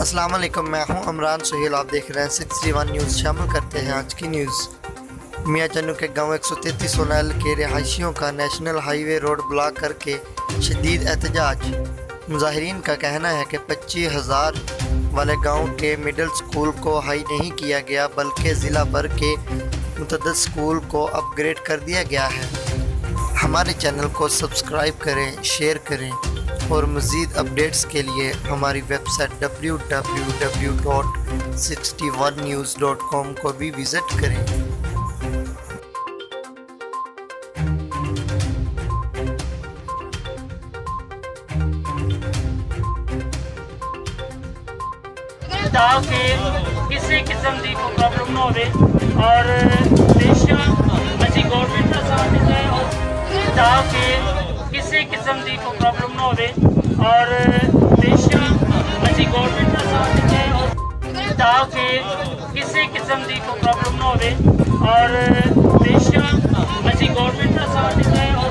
السلام علیکم، میں ہوں عمران سہیل، آپ دیکھ رہے ہیں 61 نیوز۔ شامل کرتے ہیں آج کی نیوز۔ میاں چنو کے گاؤں 133 سونیل کے رہائشیوں کا نیشنل ہائی وے روڈ بلاک کر کے شدید احتجاج۔ مظاہرین کا کہنا ہے کہ 25,000 والے گاؤں کے مڈل سکول کو ہائی نہیں کیا گیا بلکہ ضلع بھر کے متعدد سکول کو اپ گریڈ کر دیا گیا ہے۔ ہمارے چینل کو سبسکرائب کریں، شیئر کریں اور مزید اپڈیٹس کے لیے ہماری ویب سائٹ www.61news.com کو بھی وزٹ کریں۔ تاکہ کسی قسم کی کوئی پرابلم نہ ہوئے اور ہمیشہ اچھی گورنمنٹ کا ساتھ دیتا ہے اور تاکہ کسی قسم کی کوئی پرابلم نہ ہوئے اور ہمیشہ اچھی گورنمنٹ کا ساتھ دیتا ہے اور تاکہ کسی قسم کی کوئی پرابلم نہ ہوئے اور ہمیشہ اچھی گورنمنٹ کا ساتھ دیتا ہے اور